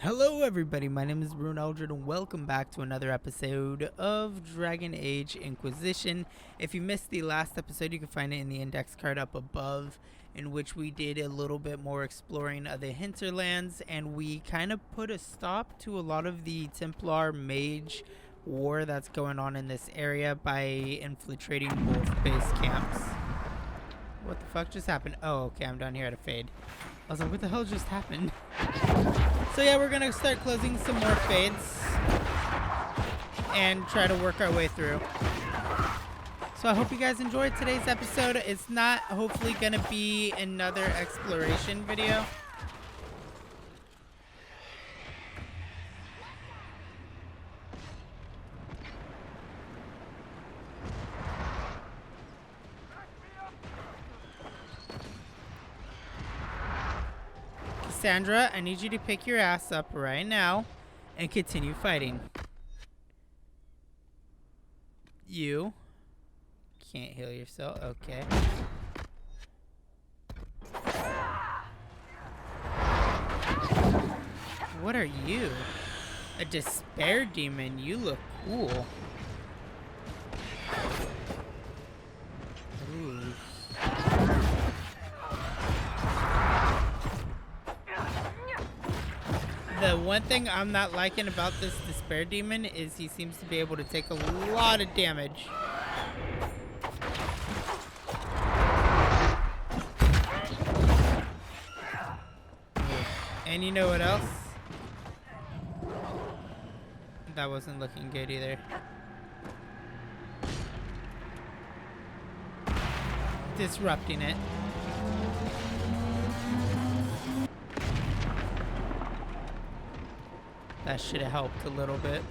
Hello everybody, my name is Rune Eldred and welcome back to another episode of Dragon Age Inquisition. If you missed the last episode, you can find it in the index card up above, in which we did a little bit more exploring of the Hinterlands, and we kind of put a stop to a lot of the Templar mage war that's going on in this area by infiltrating both base camps. What the fuck just happened? Oh, okay, I'm down here at a fade. I was like, what the hell just happened? So yeah, we're gonna start closing some more fades and try to work our way through. So I hope you guys enjoyed today's episode. It's not hopefully gonna be another exploration video. Cassandra, I need you to pick your ass up right now and continue fighting. You can't heal yourself. Okay. What are you? A despair demon. You look cool. Ooh. The one thing I'm not liking about this despair demon is he seems to be able to take a lot of damage. And you know what else? That wasn't looking good either. Disrupting it. That should have helped a little bit.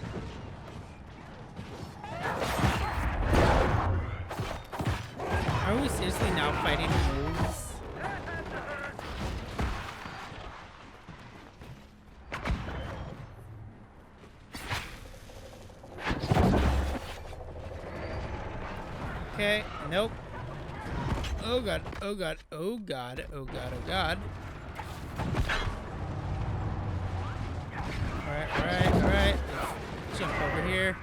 Are we seriously now fighting wolves? Okay, nope. Oh god, oh god, oh god, oh god, oh god. Alright. Let's jump over here.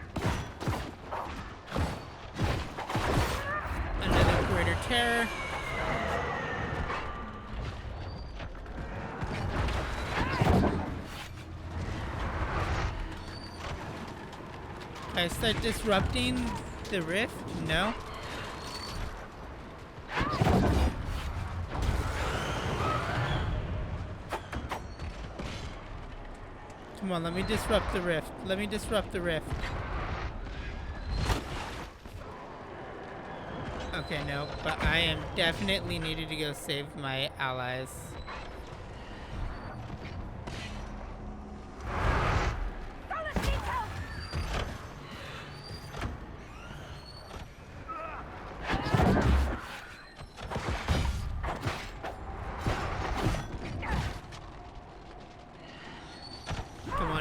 Another greater terror. Can I start disrupting the rift? No. Come on, let me disrupt the rift. Let me disrupt the rift. Okay, no, but I am definitely needed to go save my allies.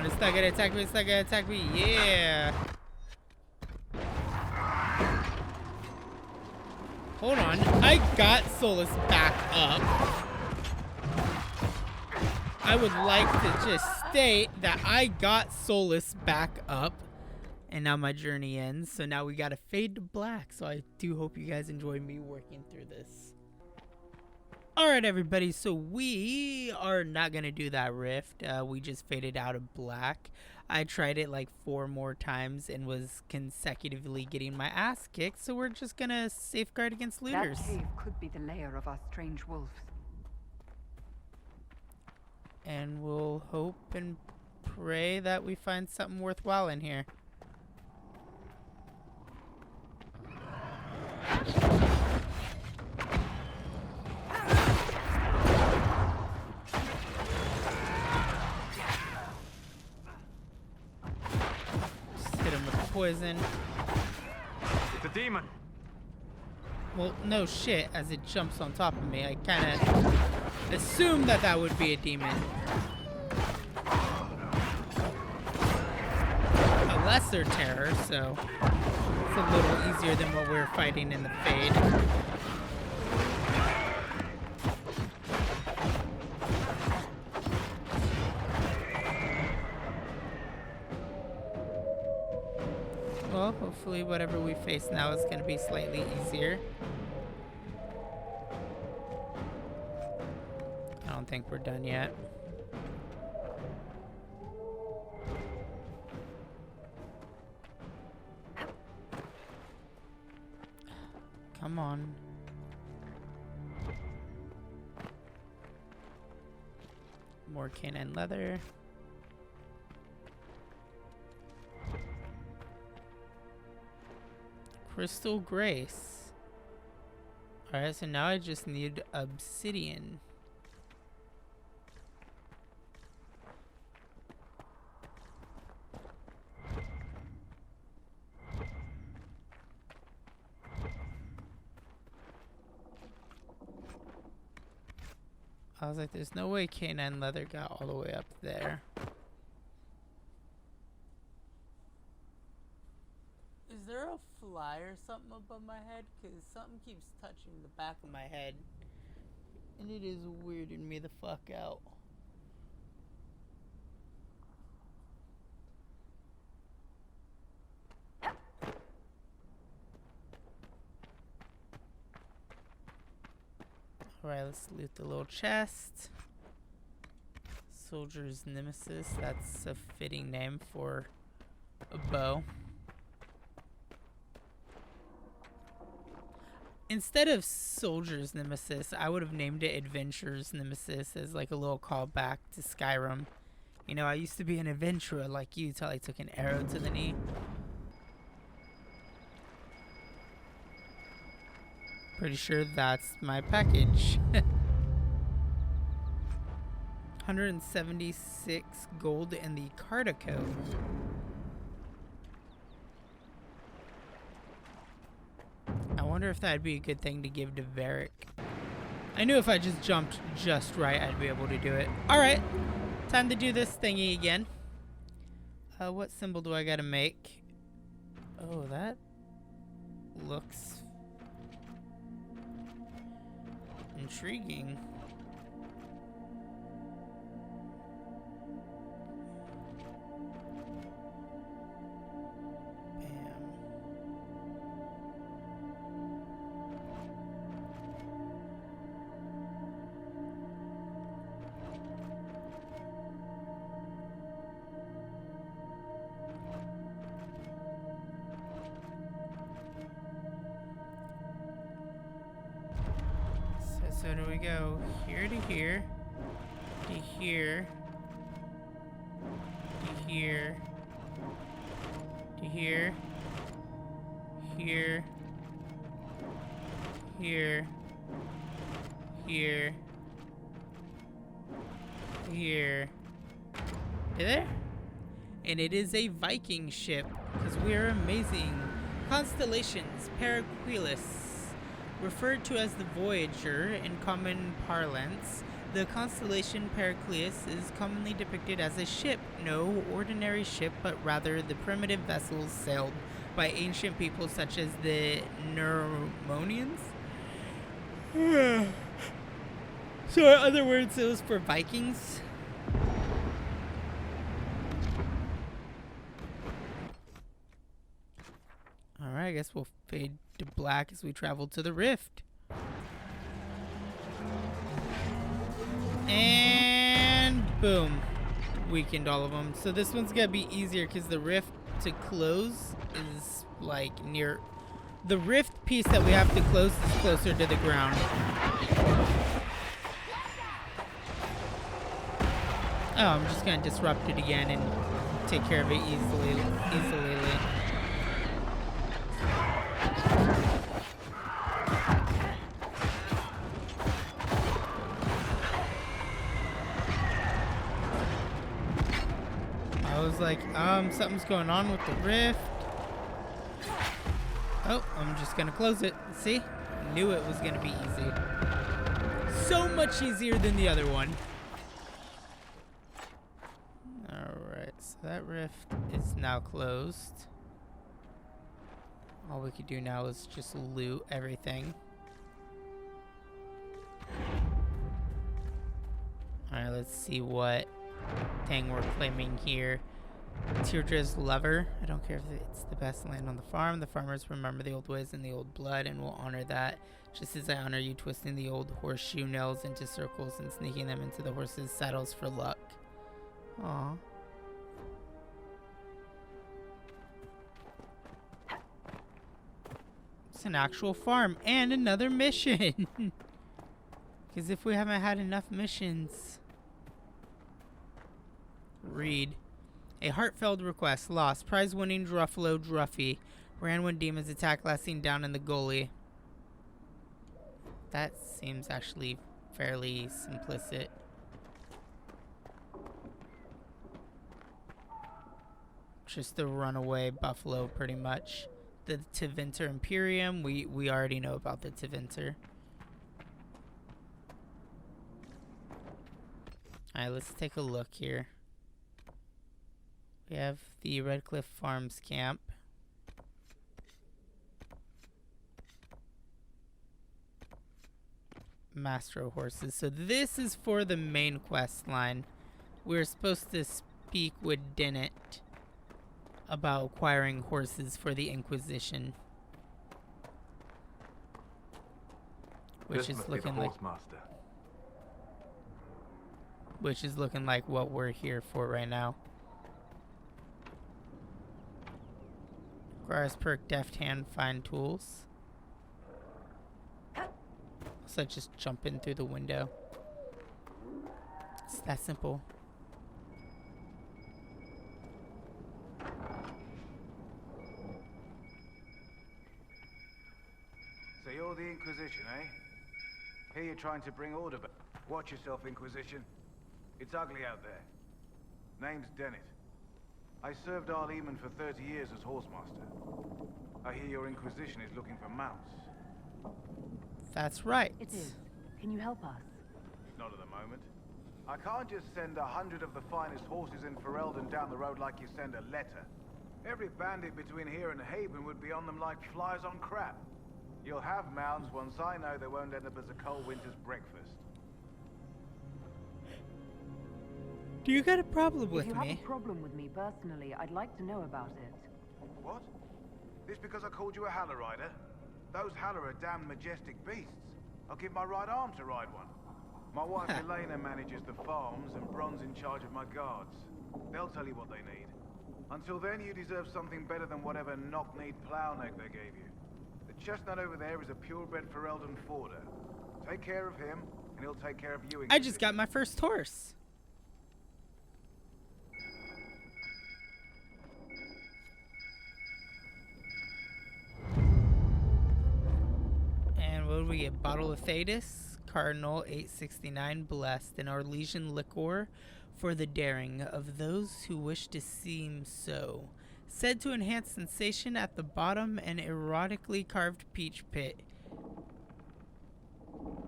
It's not gonna attack me, it's not gonna attack me, yeah! Hold on, I got Solus back up. I would like to just state that I got Solus back up. And now my journey ends, so now we gotta fade to black. So I do hope you guys enjoy me working through this. Alright everybody, so we are not going to do that rift. We just faded out of black. I tried it like 4 more times and was consecutively getting my ass kicked, so we're just going to safeguard against looters. That cave could be the lair of our strange wolves. And we'll hope and pray that we find something worthwhile in here. Poison. It's a demon. Well, no shit, as it jumps on top of me. I kind of assumed that that would be a demon. A lesser terror, so it's a little easier than what we were fighting in the Fade. Well, hopefully whatever we face now is going to be slightly easier. I don't think we're done yet. Come on. More canine leather. Crystal Grace. Alright, so now I just need obsidian. I was like, there's no way canine leather got all the way up there. Is there a fly or something above my head? Because something keeps touching the back of my head. And it is weirding me the fuck out. Alright, let's loot the little chest. Soldier's Nemesis. That's a fitting name for a bow. Instead of Soldier's Nemesis, I would have named it Adventurer's Nemesis as like a little callback to Skyrim. You know, I used to be an adventurer like you till I took an arrow to the knee. Pretty sure that's my package. 176 gold in the Carta Cove. I wonder if that'd be a good thing to give to Varric. I knew if I just jumped just right, I'd be able to do it. Alright, time to do this thingy again. What symbol do I gotta make? Oh, that looks intriguing. So do we go here to here, to here, to here, to here, here, here, here, here. There? And it is a Viking ship, because we are amazing. Constellations, Paraquelis. Referred to as the Voyager in common parlance, the constellation Pericles is commonly depicted as a ship, no ordinary ship, but rather the primitive vessels sailed by ancient people such as the Nermonians. So in other words, it was for Vikings. Alright, I guess we'll fade to black as we travel to the rift. And boom. Weakened all of them. So this one's gonna be easier because the rift to close is like near... The rift piece that we have to close is closer to the ground. Oh, I'm just gonna disrupt it again and take care of it easily. I was like, something's going on with the rift. Oh, I'm just gonna close it. See? Knew it was gonna be easy. So much easier than the other one. Alright, so that rift is now closed. All we could do now is just loot everything. Alright, let's see what thing we're claiming here. Teardra's lover. I don't care if it's the best land on the farm. The farmers remember the old ways and the old blood and will honor that. Just as I honor you twisting the old horseshoe nails into circles and sneaking them into the horses' saddles for luck. Aww. It's an actual farm and another mission. Because if we haven't had enough missions. Read. A heartfelt request. Lost. Prize-winning Druffalo Druffy. Ran when demons attacked, last seen down in the gully. That seems actually fairly simplistic. Just the runaway buffalo, pretty much. The Tevinter Imperium. We already know about the Tevinter. Alright, let's take a look here. We have the Redcliffe Farms camp. Mastro horses. So this is for the main quest line. We're supposed to speak with Dennett about acquiring horses for the Inquisition. Which is looking like what we're here for right now. Requires perk deft hand find tools. So just jump in through the window. It's that simple. So you're the Inquisition, eh? Here you're trying to bring order back. Watch yourself, Inquisition. It's ugly out there. Name's Dennett. I served Arleman for 30 years as horsemaster. I hear your Inquisition is looking for mounts. That's right. It is. Can you help us? Not at the moment. I can't just send 100 of the finest horses in Ferelden down the road like you send a letter. Every bandit between here and Haven would be on them like flies on crap. You'll have mounts once I know they won't end up as a cold winter's breakfast. Do you got a problem with If you have me? a problem with me personally, I'd like to know about it. What? This because I called you a Haller rider? Those Haller are damn majestic beasts. I'll give my right arm to ride one. My wife Ellana manages the farms and Bron's in charge of my guards. They'll tell you what they need. Until then, you deserve something better than whatever knock-kneed plow neck they gave you. The chestnut over there is a purebred Ferelden forder. Take care of him, and he'll take care of you. I just got my first horse. And what did we get? Bottle of Thetis, Cardinal 869, blessed, and Arlesian liquor for the daring of those who wish to seem so. Said to enhance sensation at the bottom, an erotically carved peach pit.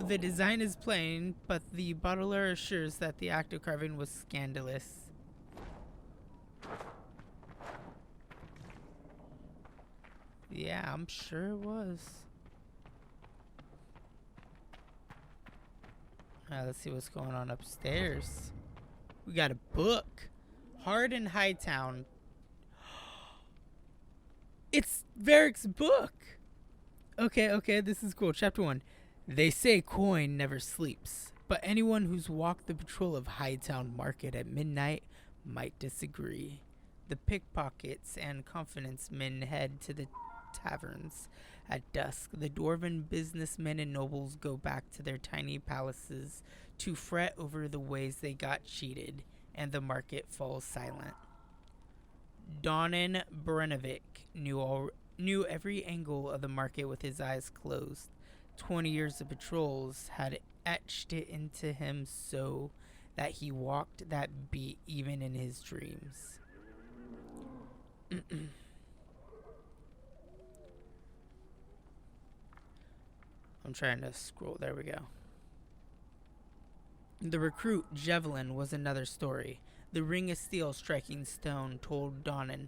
The design is plain, but the bottler assures that the act of carving was scandalous. Yeah, I'm sure it was. Alright, let's see what's going on upstairs. We got a book. Hard in Hightown. It's Varric's book. Okay, this is cool. Chapter 1. They say coin never sleeps, but anyone who's walked the patrol of Hightown Market at midnight might disagree. The pickpockets and confidence men head to the taverns. At dusk, the dwarven businessmen and nobles go back to their tiny palaces to fret over the ways they got cheated, and the market falls silent. Donan Brenovic knew every angle of the market with his eyes closed. 20 years of patrols had etched it into him so that he walked that beat even in his dreams. I'm trying to scroll. There we go. The recruit, Javelin, was another story. The ring of steel striking stone told Donan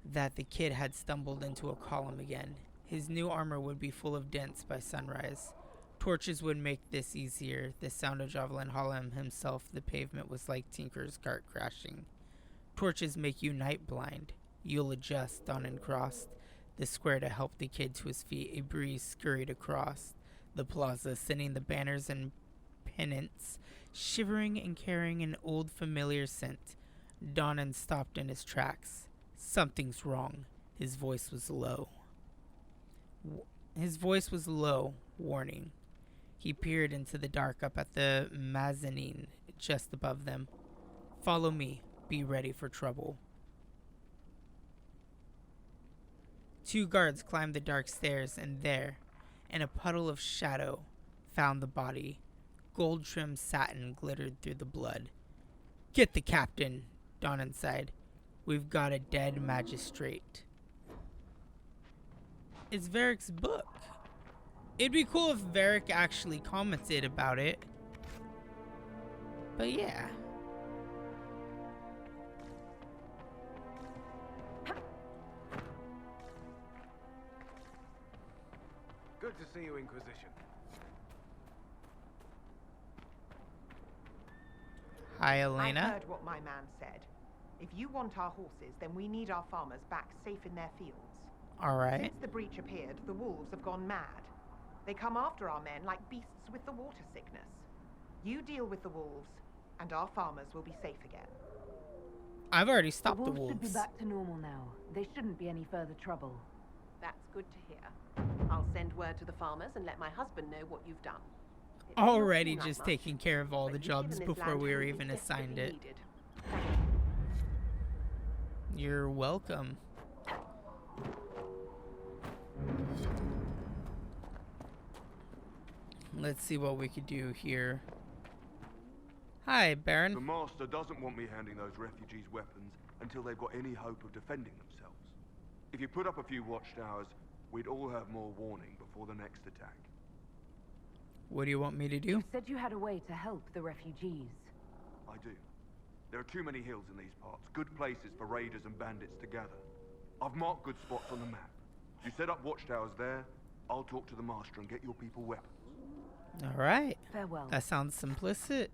that the kid had stumbled into a column again. His new armor would be full of dents by sunrise. Torches would make this easier. The sound of Javelin hauling himself the pavement was like Tinker's cart crashing. Torches make you night blind. You'll adjust, Donnan crossed the square to help the kid to his feet. A breeze scurried across the plaza, sending the banners and pennants shivering and carrying an old familiar scent. Donnan stopped in his tracks. Something's wrong. His voice was low. Warning. He peered into the dark up at the mezzanine just above them. Follow me. Be ready for trouble. 2 guards climbed the dark stairs, and there, in a puddle of shadow, found the body. Gold-trimmed satin glittered through the blood. Get the captain, Donnan sighed. We've got a dead magistrate. It's Varric's book. It'd be cool if Varric actually commented about it. But yeah. Good to see you, Inquisition. Hi, I Ellana. heard what my man said. If you want our horses, then we need our farmers back safe in their fields. Alright. Since the breach appeared, the wolves have gone mad. They come after our men like beasts with the water sickness. You deal with the wolves, and our farmers will be safe again. I've already stopped the wolves should be wolves. back to normal now. They shouldn't be any further trouble. That's good to hear. I'll send word to the farmers and let my husband know what you've done. It may not Already seem like just much, taking care of all but the you've jobs given this before land we were who even assigned desperately it. needed. Thank you. You're welcome. Let's see what we could do here. Hi, The Baron. Master doesn't want me handing those refugees weapons until they've got any hope of defending themselves. If you put up a few watchtowers, we'd all have more warning before the next attack. What do you want me to do? You said you had a way to help the refugees. I do. There are too many hills in these parts, good places for raiders and bandits to gather. I've marked good spots on the map. You set up watchtowers there, I'll talk to the Master and get your people weapons. Alright. Farewell. That sounds simplistic.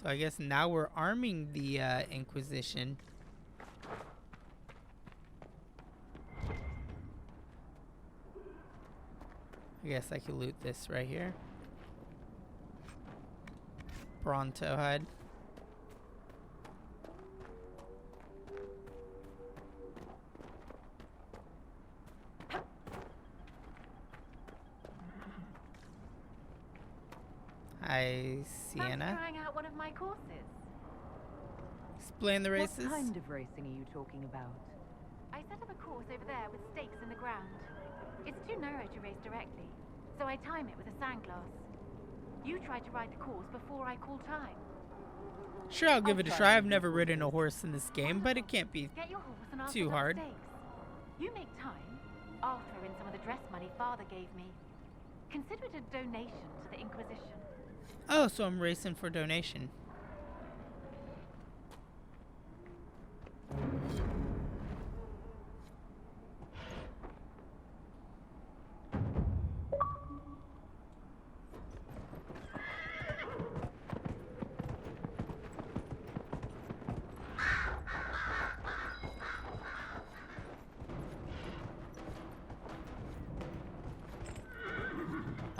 So I guess now we're arming the Inquisition. I guess I could loot this right here. Bronto hide. Hi, Sienna. Fancy trying out one of my courses? Explain the races. What kind of racing are you talking about? I set up a course over there with stakes in the ground. It's too narrow to race directly, so I time it with a sandglass. You try to ride the course before I call time. Sure, I'll give it a try. I've never ridden a horse in this game, but it can't be. Get your horse and I'll Too set up hard. stakes. You make time. I'll throw in some of the dress money Father gave me. Consider it a donation to the Inquisition. Oh, so I'm racing for donation.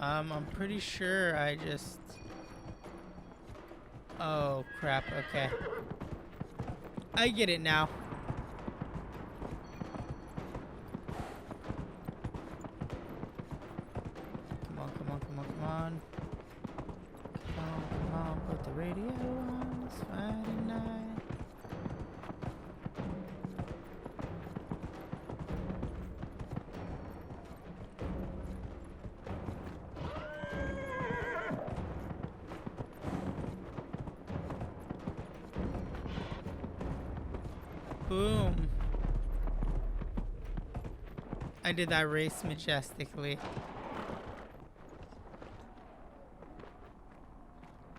I'm pretty sure I just... Oh, crap, okay. I get it now. Come on, come on, come on, come on. Come on, come on, put the radio on, it's Friday night. Boom. I did that race majestically.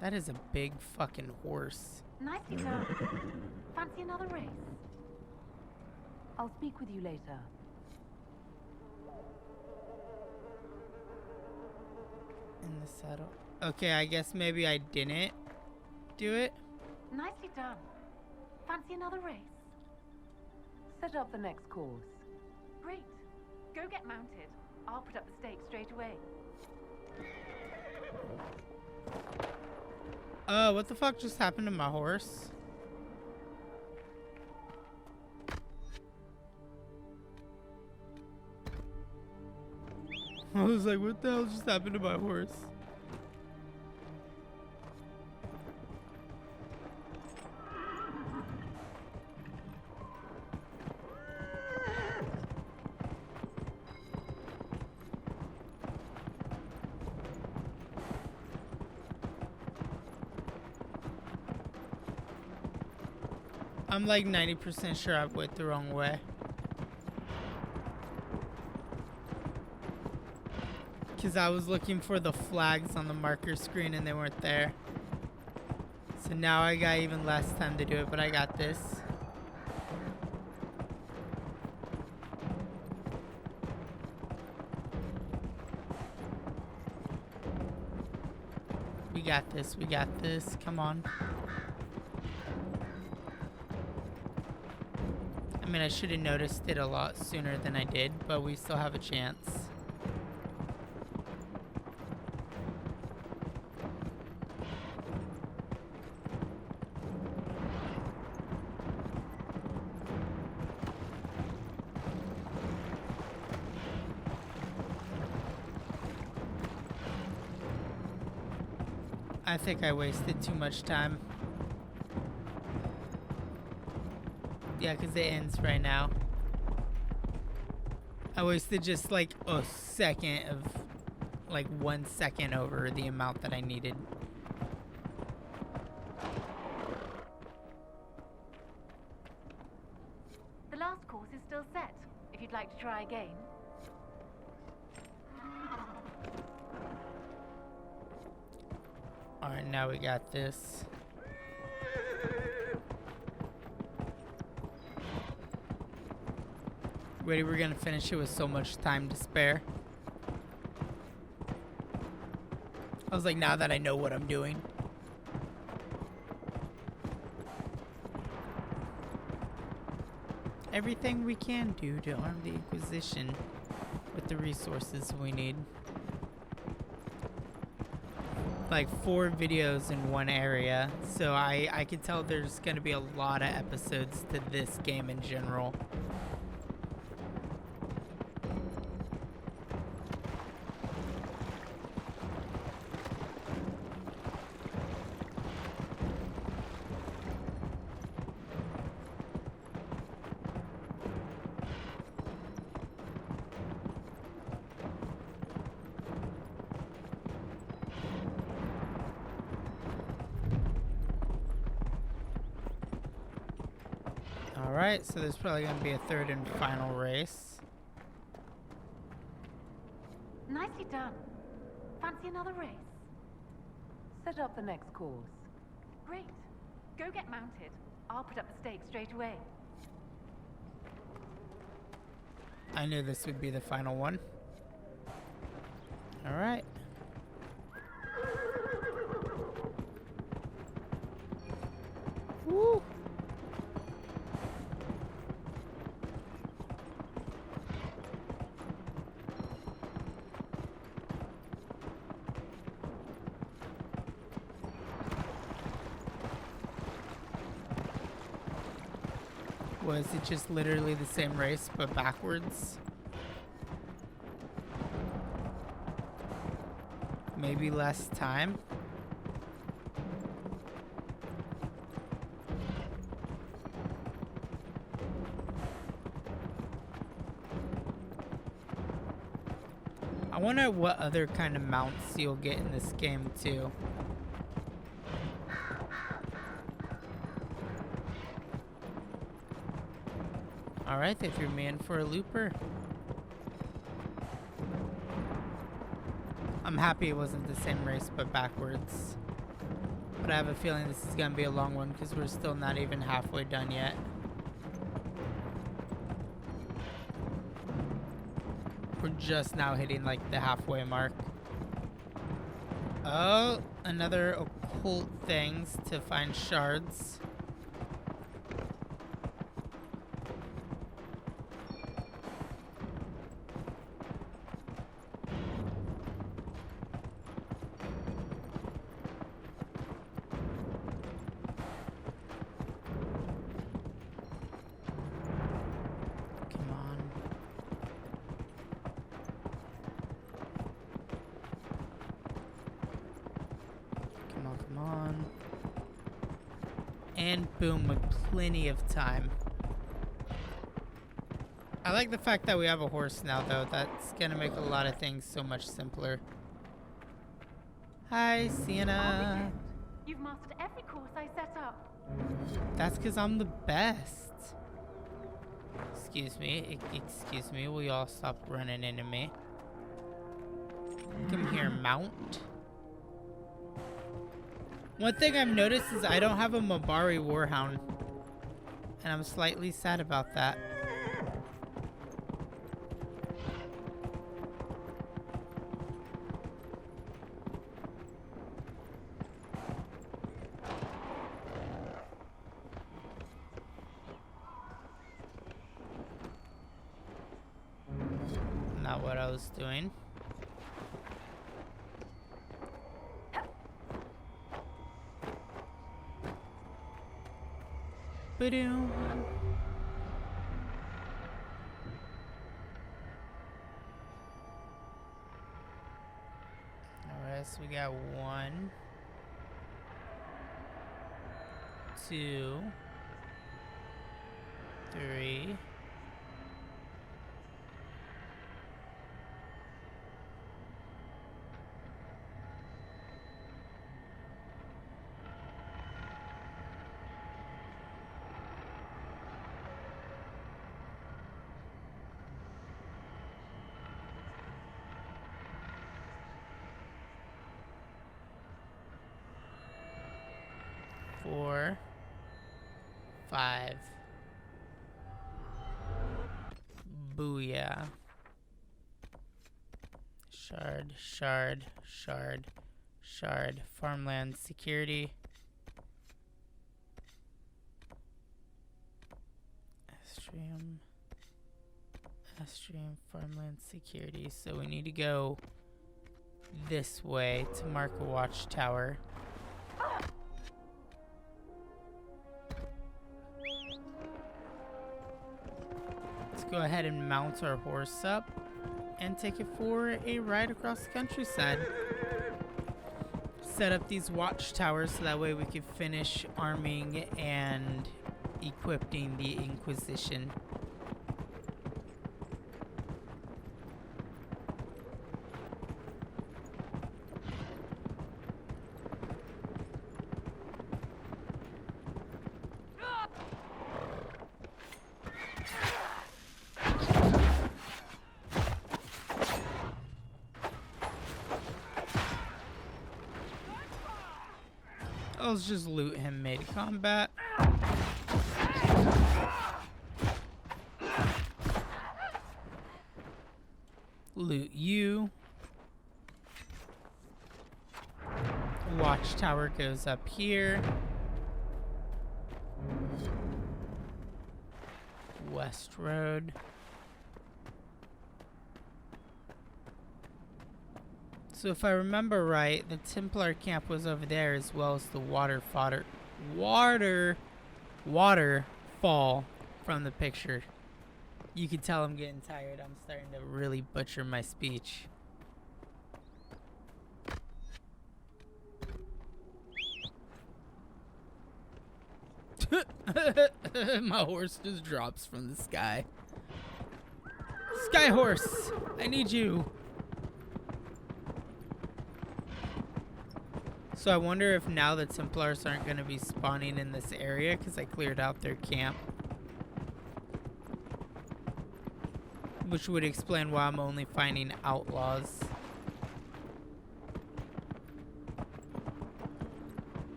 That is a big fucking horse. Nicely done. Fancy another race? I'll speak with you later. In the saddle. Okay, I guess maybe I didn't do it. Nicely done. Fancy another race? Set up the next course. Great. Go get mounted. I'll put up the stakes straight away. What the fuck just happened to my horse? I was like, what the hell just happened to my horse? I'm like 90% sure I went the wrong way. Because I was looking for the flags on the marker screen and they weren't there. So now I got even less time to do it, but I got this. We got this, we got this. Come on. I mean, I should have noticed it a lot sooner than I did, but we still have a chance. I think I wasted too much time. Yeah, because it ends right now. I wasted just like a second of, like 1 second over the amount that I needed. The last course is still set, if you'd like to try again. Alright, now we got this. Ready, we're gonna finish it with so much time to spare. I was like, now that I know what I'm doing. Everything we can do to arm the Inquisition with the resources we need. Like 4 videos in one area, so I can tell there's gonna be a lot of episodes to this game in general. Alright, so there's probably going to be a third and final race. Nicely done. Fancy another race? Set up the next course. Great. Go get mounted. I'll put up the stakes straight away. I knew this would be the final one. Alright. Woo! Was it just literally the same race but backwards? Maybe less time? I wonder what other kind of mounts you'll get in this game too. Alright, they threw me in for a looper. I'm happy it wasn't the same race but backwards. But I have a feeling this is gonna be a long one because we're still not even halfway done yet. We're just now hitting like the halfway mark. Oh, another occult things to find shards. And boom, with plenty of time. I like the fact that we have a horse now, though. That's gonna make a lot of things so much simpler. Hi, Sienna. You've mastered every course I set up. That's because I'm the best. Excuse me. Excuse me. Will you all stop running into me? Come here, mount. One thing I've noticed is I don't have a Mabari Warhound. And I'm slightly sad about that. Not what I was doing. Ba-doom. Alright, so we got 1, 2, 3. 4, 5. Booyah. Shard, shard, shard, shard. Farmland security. Estrium, farmland security. So we need to go this way to mark a watchtower. Let's go ahead and mount our horse up and take it for a ride across the countryside. Set up these watchtowers so that way we can finish arming and equipping the Inquisition. Let's just loot him mid-combat. Loot you. Watchtower goes up here. West Road. So if I remember right, the Templar camp was over there as well as the waterfall from the picture. You can tell I'm getting tired. I'm starting to really butcher my speech. My horse just drops from the sky. Sky horse, I need you. So I wonder if now the Templars aren't going to be spawning in this area because I cleared out their camp. Which would explain why I'm only finding outlaws.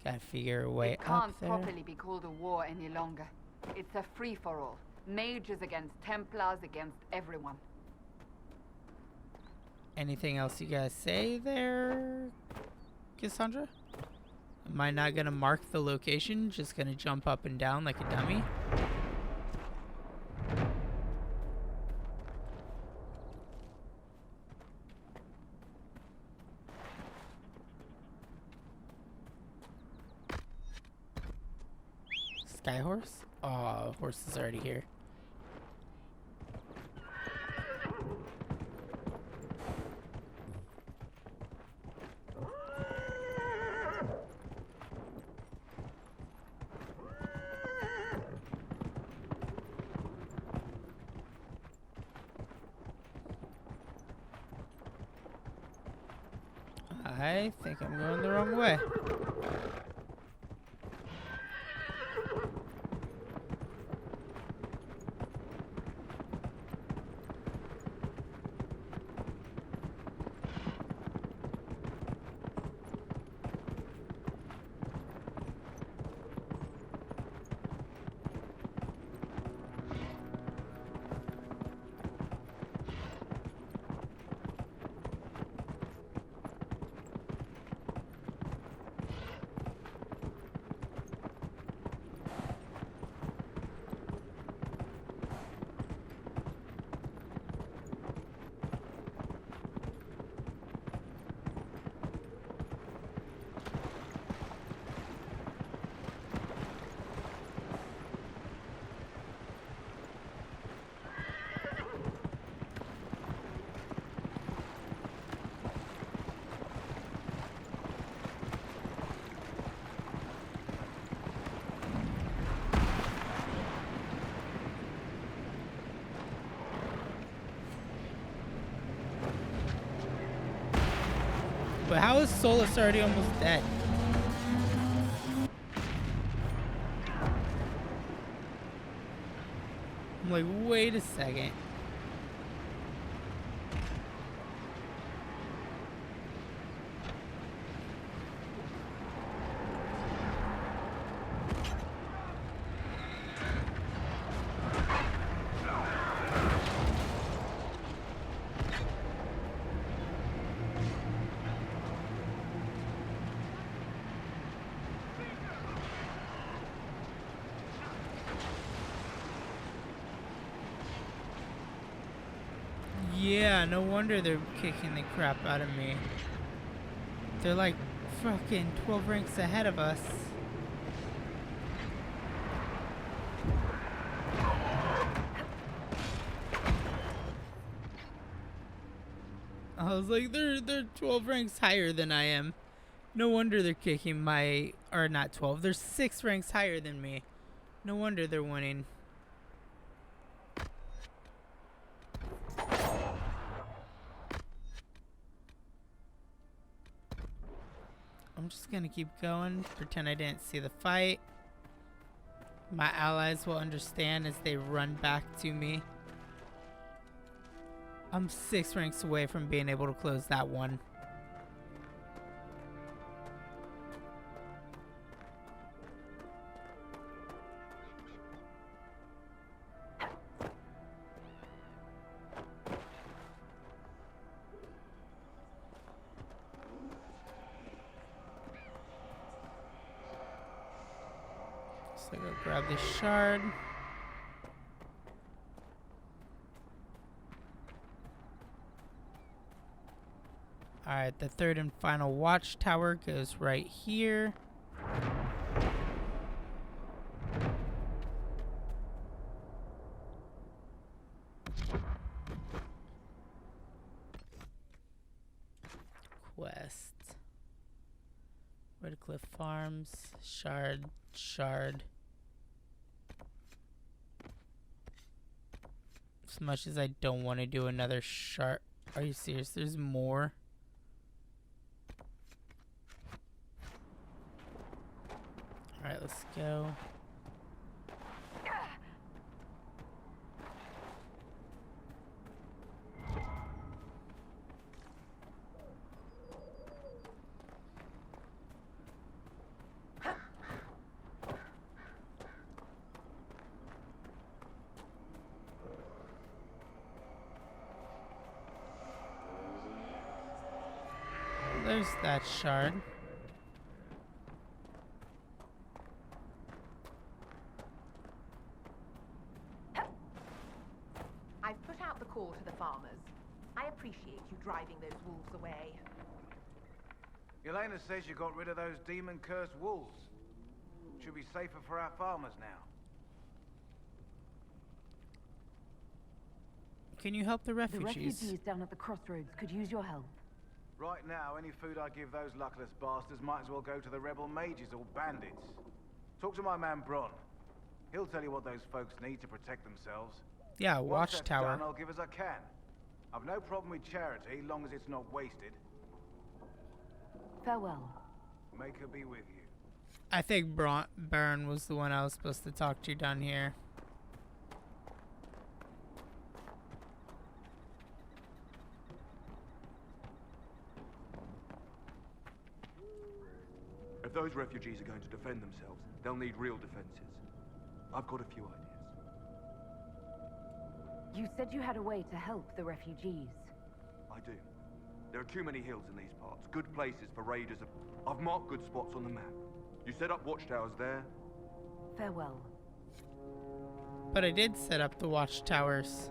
Gotta figure a way It up can't there. properly be called a war any longer. It's a free-for-all. Mages against Templars against everyone. Anything else you guys say there, Cassandra? Am I not gonna mark the location? Just gonna jump up and down like a dummy? Sky horse? Oh, horse is already here. I think I'm going the wrong way. But how is Solus already almost dead? I'm like, wait a second. Yeah, no wonder they're kicking the crap out of me. They're like fucking 12 ranks ahead of us. I was like, they're 12 ranks higher than I am. No wonder they're kicking my, or not 12, they're 6 ranks higher than me. No wonder they're winning. I'm just gonna keep going, pretend I didn't see the fight. My allies will understand as they run back to me. I'm 6 ranks away from being able to close that one. So go grab this shard. Alright, the third and final watchtower goes right here. Quest. Redcliffe Farms. Shard. As much as I don't want to do another shard. Are you serious? There's more? Alright, let's go. There's that shard. I've put out the call to the farmers. I appreciate you driving those wolves away. Ellana says you got rid of those demon-cursed wolves. Should be safer for our farmers now. Can you help the The refugees? refugees down at the crossroads could use your help. Right now, any food I give those luckless bastards might as well go to the rebel mages or bandits. Talk to my man Bron. He'll tell you what those folks need to protect themselves. Yeah, Once that's watchtower. done, I'll give as I can. I've no problem with charity, long as it's not wasted. Farewell. Make her be with you. I think Baron was the one I was supposed to talk to down here. If those refugees are going to defend themselves, they'll need real defenses. I've got a few ideas. You said you had a way to help the refugees. I do. There are too many hills in these parts. Good places for raiders. I've marked good spots on the map. You set up watchtowers there. Farewell. But I did set up the watchtowers.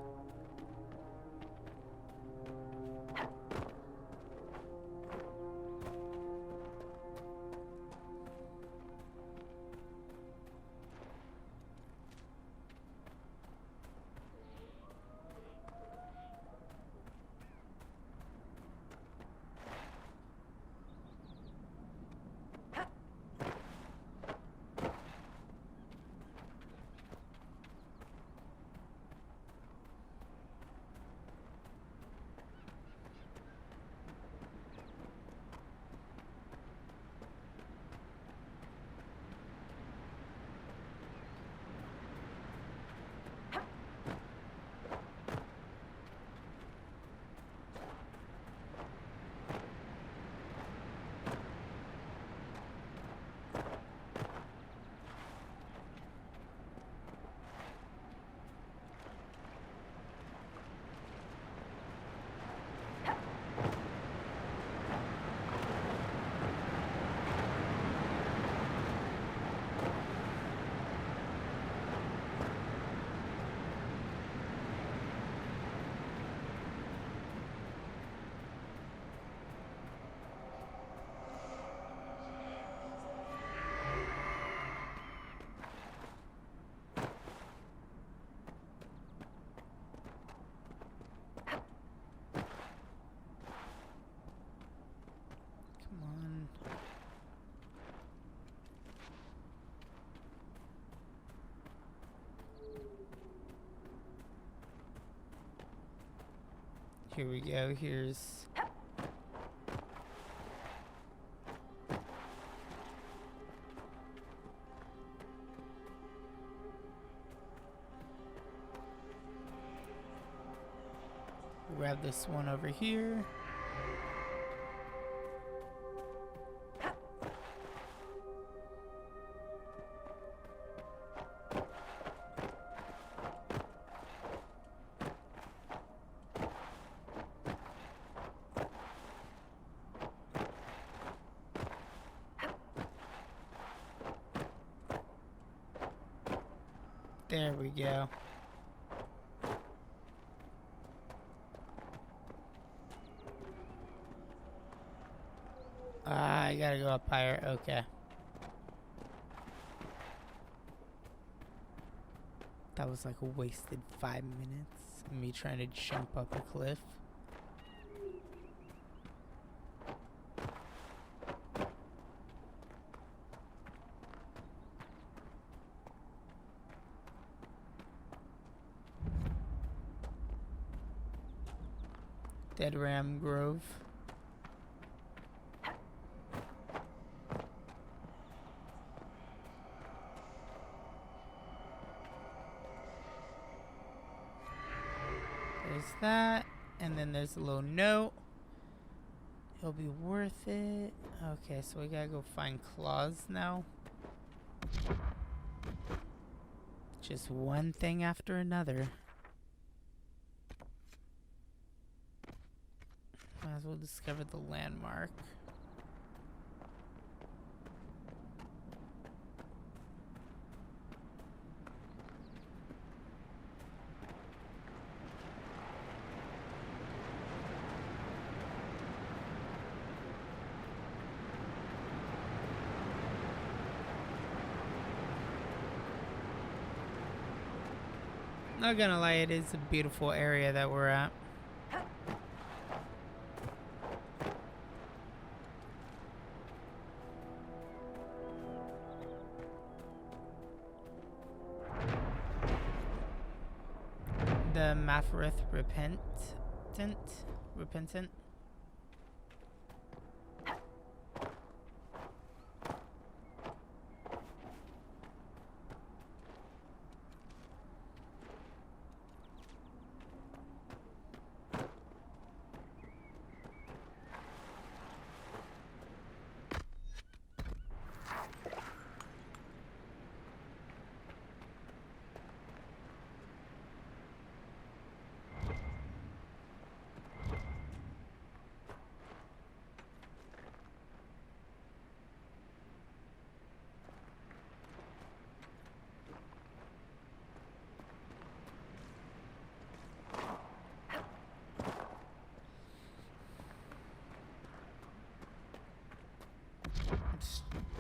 Here we go. Here's... grab this one over here. There we go. I gotta go up higher. Okay. That was like a wasted 5 minutes. Me trying to jump up a cliff. Dead Ram Grove. There's that, and then there's a little note. It'll be worth it. Okay, so we gotta go find claws now. Just one thing after another. Might as well discover the landmark. Not gonna lie, it is a beautiful area that we're at. The Mafarith Repentant.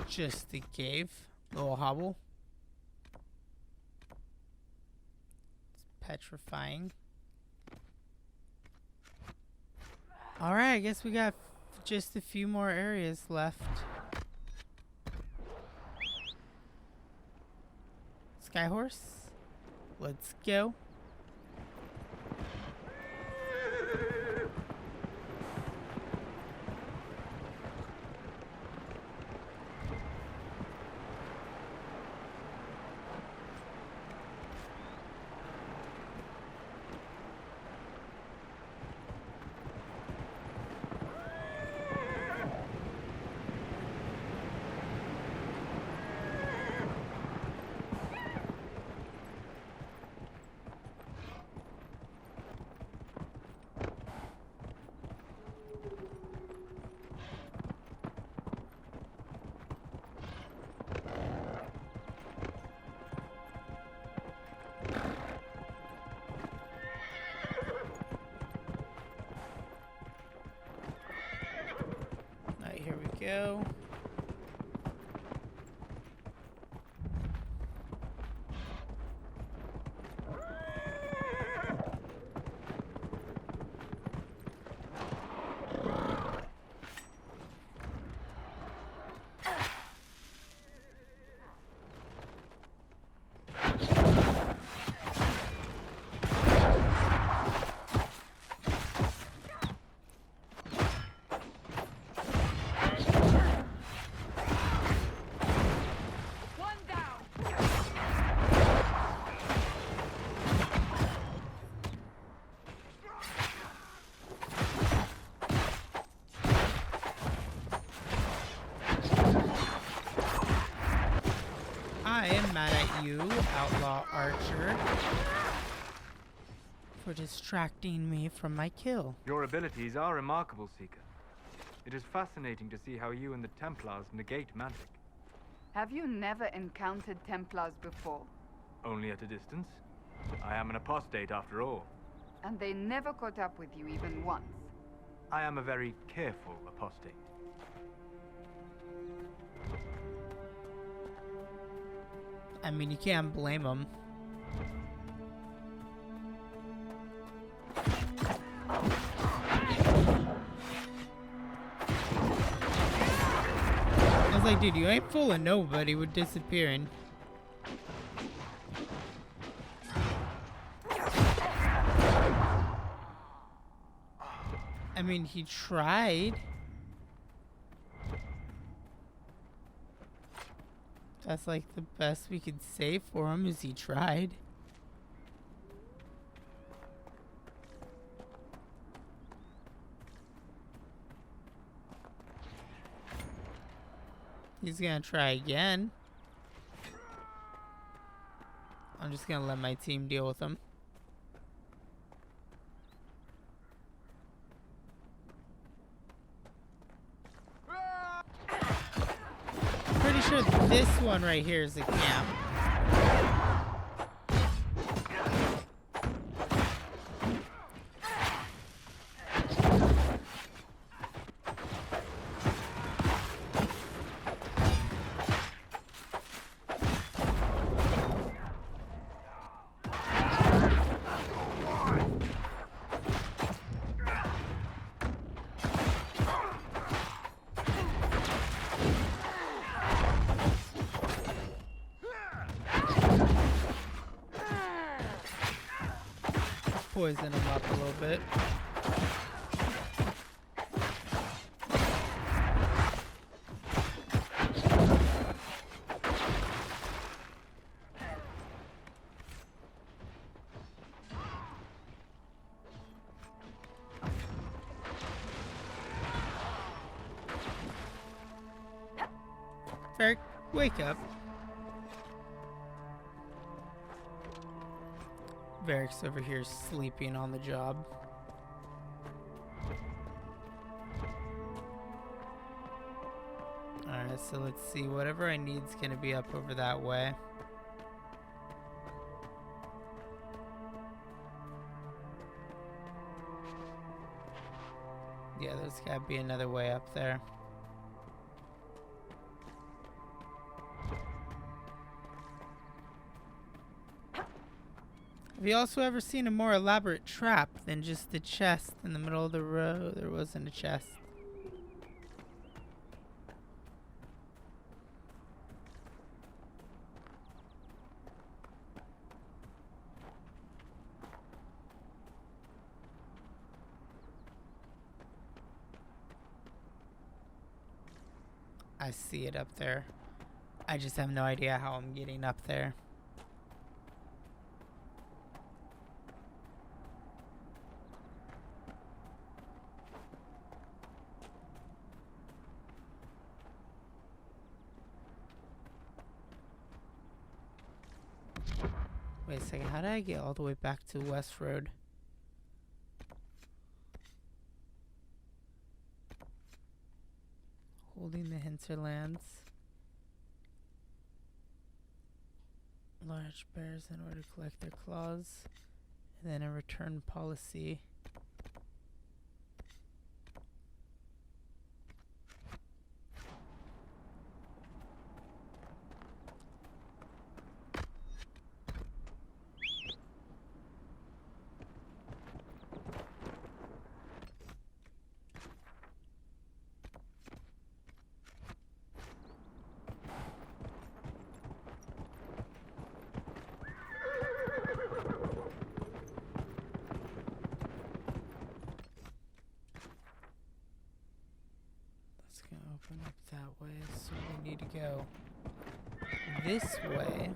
Just the cave, little hobble. It's petrifying. Alright, I guess we got just a few more areas left. Skyhorse, let's go. Alright, here we go. I am mad at you, outlaw archer, for distracting me from my kill. Your abilities are remarkable, Seeker. It is fascinating to see how you and the Templars negate magic. Have you never encountered Templars before? Only at a distance. I am an apostate after all. And they never caught up with you even once? I am a very careful apostate. I mean, you can't blame him. I was like, dude, you ain't fooling nobody with disappearing. I mean, he tried. That's like the best we could say for him is he tried. He's gonna try again. I'm just gonna let my team deal with him. Pretty sure this one right here is a camp. poison him up a little bit. Varric, wake up. Varric's over here sleeping on the job. Alright, so let's see. Whatever I need is going to be up over that way. Yeah, there's got to be another way up there. Have you also ever seen a more elaborate trap than just the chest in the middle of the road? There wasn't a chest. I see it up there. I just have no idea how I'm getting up there. Wait a second, how did I get all the way back to West Road? Holding the hinterlands. Large bears in order to collect their claws. And then a return policy. Open up that way, so we need to go this way.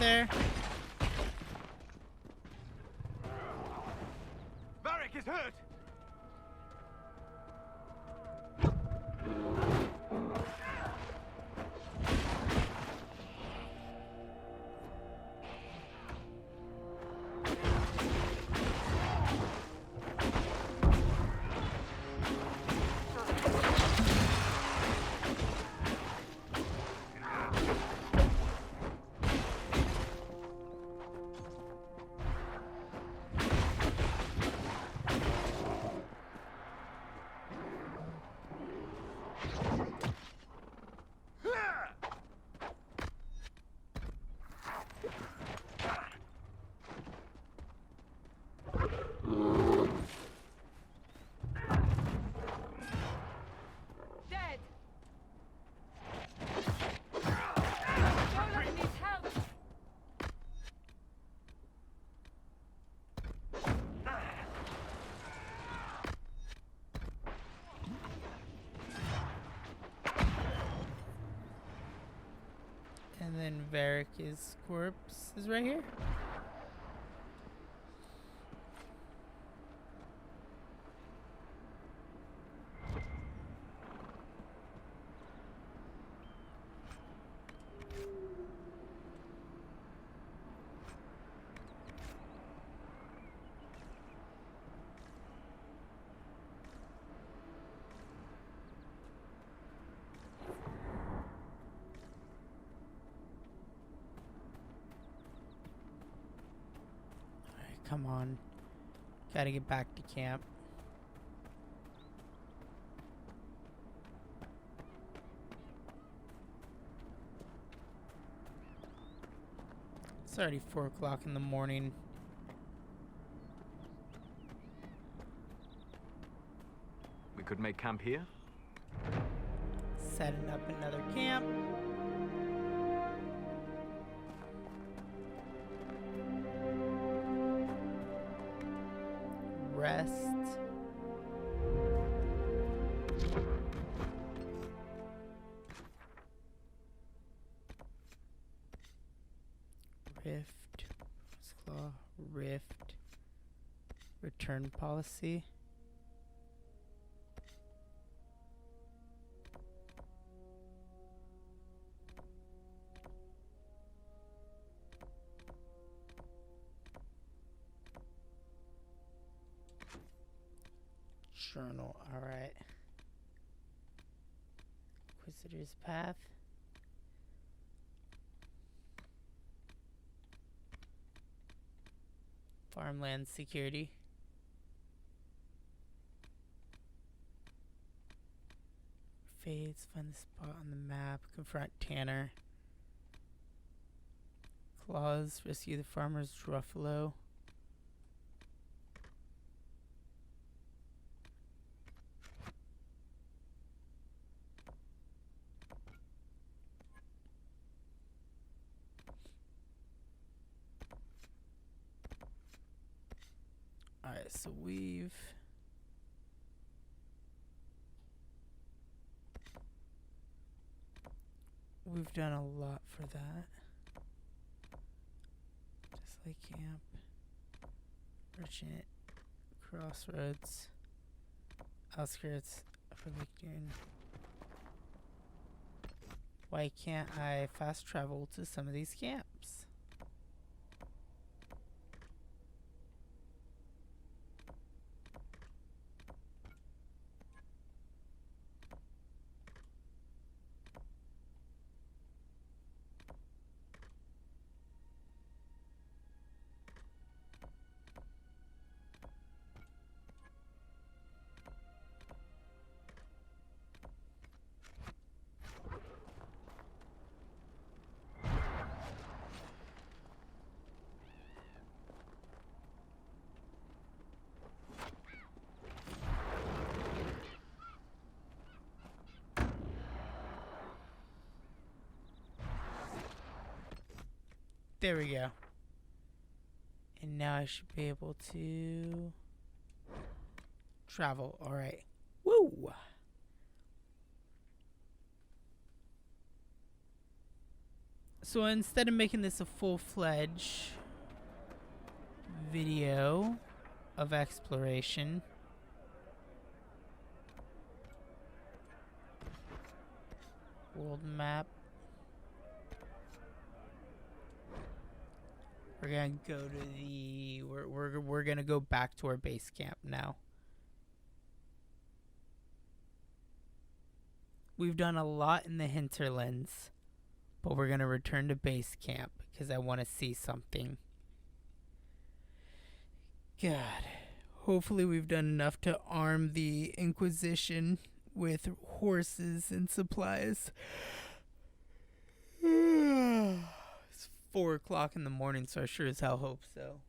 There. Varric is hurt! And then Varric's corpse is right here. Come on. Gotta get back to camp. It's already 4 o'clock in the morning. We could make camp here? Setting up another camp. Rest. Rift. Claw. Rift. Return policy. Journal, alright. Inquisitor's Path. Farmland security. Fades, find the spot on the map. Confront Tanner. Claws, rescue the farmer's Ruffalo. Alright, so we've done a lot for that. Just like camp, merchant, crossroads, outskirts for Lake Dune. Why can't I fast travel to some of these camps? There we go. And now I should be able to travel. Alright. Woo! So instead of making this a full-fledged video of exploration, world map, we're gonna go to the we're gonna go back to our base camp now. We've done a lot in the hinterlands, but we're gonna return to base camp because I want to see something. God, hopefully we've done enough to arm the Inquisition with horses and supplies. It's 4 o'clock in the morning, so I sure as hell hope so.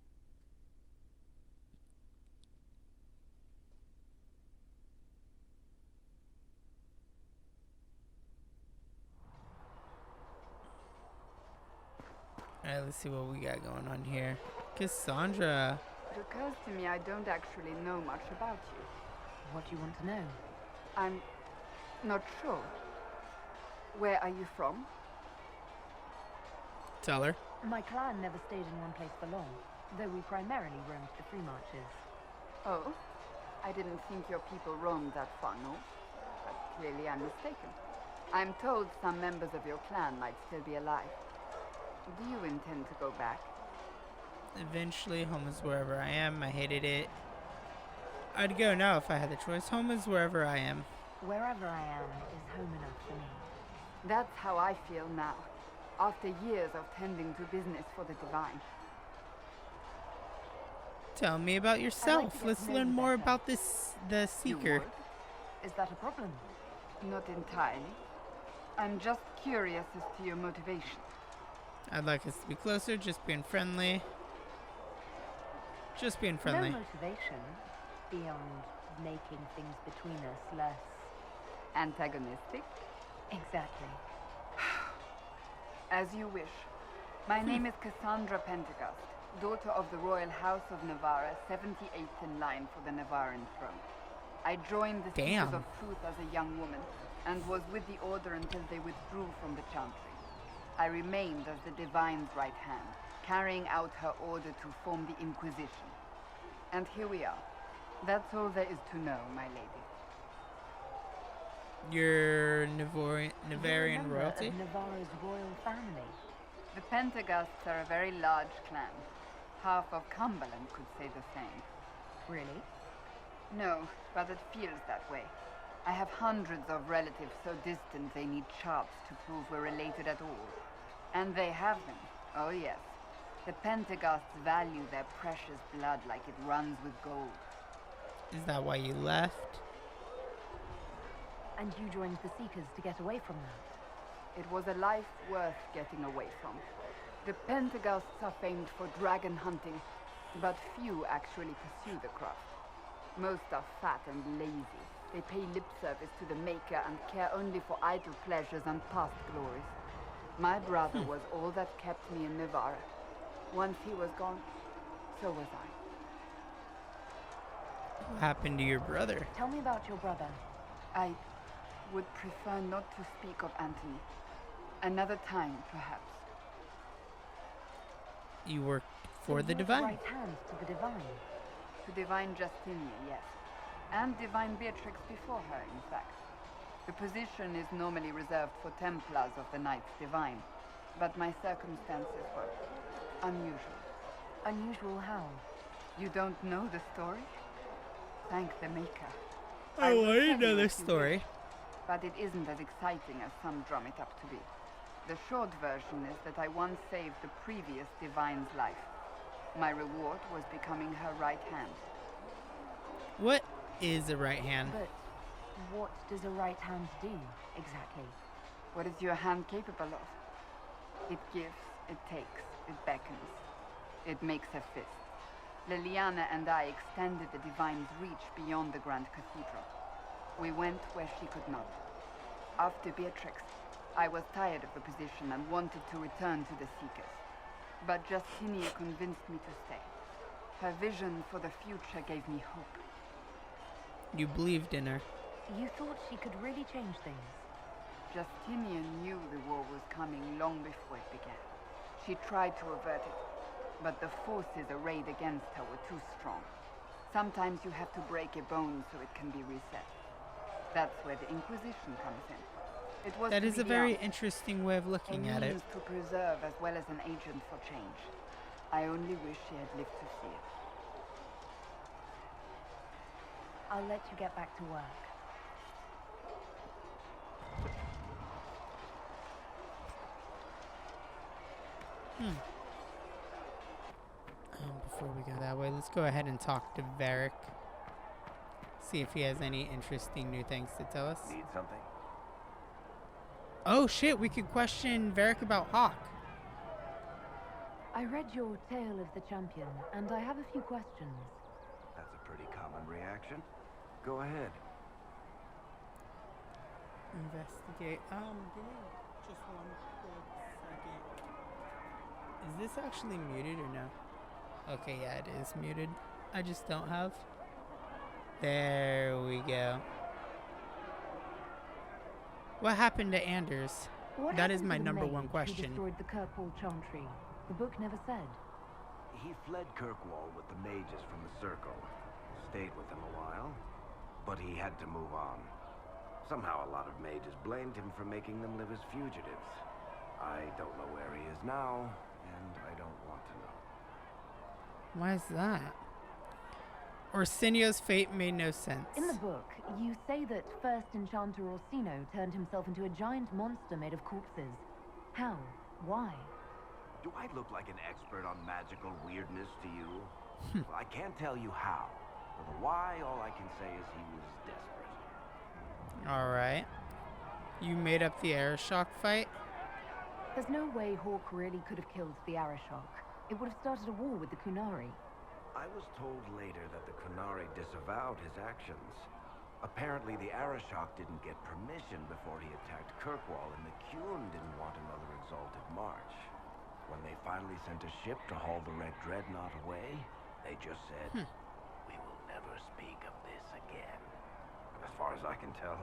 Alright, let's see what we got going on here. Cassandra. It occurs to me I don't actually know much about you. What do you want to know? I'm not sure. Where are you from? Tell her. My clan never stayed in one place for long, though we primarily roamed the free marches. Oh? I didn't think your people roamed that far north. But clearly I'm mistaken. I'm told some members of your clan might still be alive. Do you intend to go back? Eventually, home is wherever I am. I hated it. I'd go now if I had the choice. Home is wherever I am. Wherever I am is home enough for me. That's how I feel now, after years of tending to business for the divine. Tell me about yourself. Let's learn more about the You Seeker. would? Is that a problem? Not entirely. I'm just curious as to your motivation. I'd like us to be closer, just being friendly. Just being friendly. No motivation beyond making things between us less... Antagonistic? Exactly. As you wish. My name is Cassandra Pentecost, daughter of the Royal House of Navarra, 78th in line for the Navarran throne. I joined the Damn. Seekers of Truth as a young woman, and was with the Order until they withdrew from the Chantry. I remained as the Divine's right hand, carrying out her order to form the Inquisition. And here we are. That's all there is to know, my lady. You're Navarian royalty? Of Navarra's royal family. The Pentagusts are a very large clan. Half of Cumberland could say the same. Really? No, but it feels that way. I have hundreds of relatives so distant they need charts to prove we're related at all. And they have them. Oh yes. The Pentagusts value their precious blood like it runs with gold. Is that why you left? And you joined the Seekers to get away from that? It was a life worth getting away from. The Pentagusts are famed for dragon hunting, but few actually pursue the craft. Most are fat and lazy. They pay lip service to the Maker and care only for idle pleasures and past glories. My brother was all that kept me in Navarra. Once he was gone, so was I. What happened to your brother? Tell me about your brother. I would prefer not to speak of Anthony. Another time, perhaps. You worked for So the you're Divine? right hand to the Divine. To Divine Justinia, yes. And Divine Beatrix before her, in fact. The position is normally reserved for Templars of the Knights Divine, but my circumstances were unusual. Unusual how? You don't know the story? Thank the Maker. I will want to tell know you the if you story. wish, but it isn't as exciting as some drum it up to be. The short version is that I once saved the previous Divine's life. My reward was becoming her right hand. What is a right hand? But what does a right hand do, exactly? What is your hand capable of? It gives, it takes, it beckons. It makes a fist. Liliana and I extended the Divine's reach beyond the Grand Cathedral. We went where she could not. After Beatrix, I was tired of the position and wanted to return to the Seekers. But Justinia convinced me to stay. Her vision for the future gave me hope. You believed in her. You thought she could really change things. Justinian knew the war was coming long before it began. She tried to avert it, but the forces arrayed against her were too strong. Sometimes you have to break a bone so it can be reset. That's where the Inquisition comes in. It was That to is be a very the interesting way of a looking at it. means to preserve as well as an agent for change. I only wish she had lived to see it. I'll let you get back to work. Before we go that way, let's go ahead and talk to Varric. See if he has any interesting new things to tell us. Need something? Oh shit, we could question Varric about Hawk. I read your Tale of the Champion, and I have a few questions. That's a pretty common reaction. Go ahead. Investigate. Give me just one quick second. Is this actually muted or no? Okay, yeah, it is muted. I just don't have. There we go. What happened to Anders? What That is happened my to the number one mage question. Who destroyed the Kirkwall Chantry? The book never said. He fled Kirkwall with the mages from the Circle. Stayed with them a while, but he had to move on. Somehow a lot of mages blamed him for making them live as fugitives. I don't know where he is now, and I don't want to know. Why is that? Orsinio's fate made no sense. In the book, you say that first Enchanter Orsino turned himself into a giant monster made of corpses. How? Why? Do I look like an expert on magical weirdness to you? Well, I can't tell you how. For the why, all I can say is he was desperate. Alright. You made up the Arashock fight? There's no way Hawk really could have killed the Arashock. It would have started a war with the Kunari. I was told later that the Kunari disavowed his actions. Apparently, the Arashock didn't get permission before he attacked Kirkwall, and the Qun didn't want another exalted march. When they finally sent a ship to haul the Red Dreadnought away, they just said, "We will never speak of this again." As far as I can tell,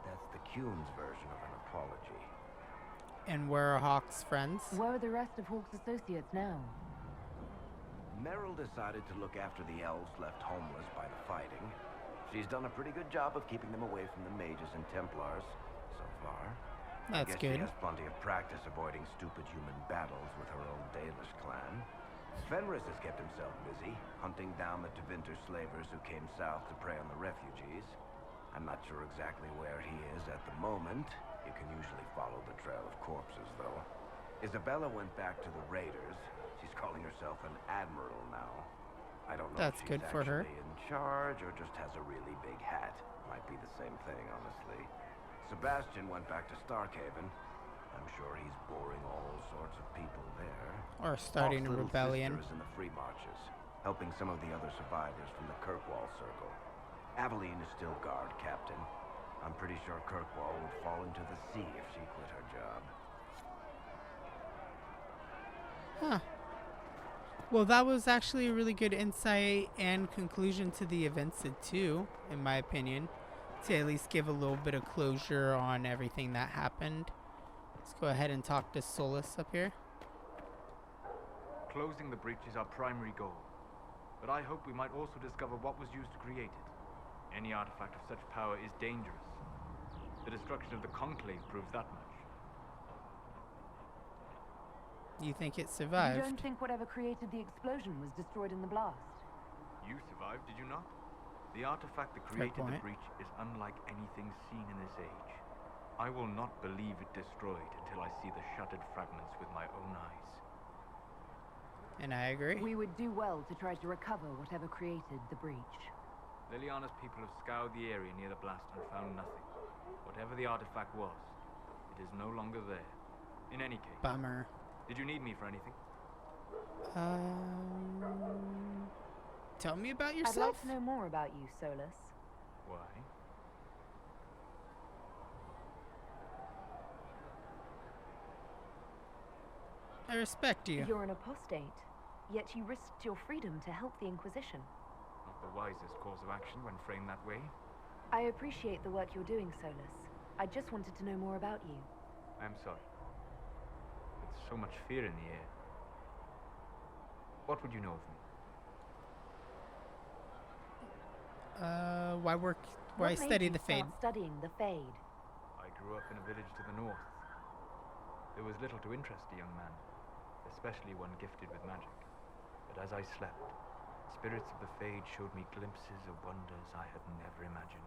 that's the Qun's version of an apology. And where are Hawk's friends? Where are the rest of Hawk's associates now? Merrill decided to look after the elves left homeless by the fighting. She's done a pretty good job of keeping them away from the mages and Templars, so far. That's I guess good. She has plenty of practice avoiding stupid human battles with her own Dalish clan. Fenris has kept himself busy, hunting down the Tevinter slavers who came south to prey on the refugees. I'm not sure exactly where he is at the moment. You can usually follow the trail of corpses, though. Isabella went back to the raiders. She's calling herself an admiral now. I don't know That's if she's good for her. actually in charge or just has a really big hat. Might be the same thing, honestly. Sebastian went back to Starkhaven. I'm sure he's boring all sorts of people there. Or starting a Hawk's little rebellion. sister is in the Free Marches, helping some of the other survivors from the Kirkwall Circle. Aveline is still guard captain. I'm pretty sure Kirkwall would fall into the sea if she quit her job. Huh. Well, that was actually a really good insight and conclusion to the events too, in my opinion. To at least give a little bit of closure on everything that happened. Let's go ahead and talk to Solus up here. Closing the breach is our primary goal, but I hope we might also discover what was used to create it. Any artifact of such power is dangerous. The destruction of the Conclave proves that much. You think it You survived? don't think whatever created the explosion was destroyed in the blast? You survived, did you not? The artifact that created the point. breach is unlike anything seen in this age. I will not believe it destroyed until I see the shattered fragments with my own eyes. And I agree. We would do well to try to recover whatever created the breach. Liliana's people have scoured the area near the blast and found nothing. Whatever the artifact was, it is no longer there. In any case, Bummer. did you need me for anything? Tell me about I'd yourself. like to know more about you, Solus. Why? I respect you. You're an apostate, yet you risked your freedom to help the Inquisition. Not the wisest course of action when framed that way. I appreciate the work you're doing, Solus. I just wanted to know more about you. I'm sorry. With so much fear in the air. What would you know of me? Why What made study you the Fade? start studying the Fade? I grew up in a village to the north. There was little to interest a young man, especially one gifted with magic. But as I slept, spirits of the Fade showed me glimpses of wonders I had never imagined.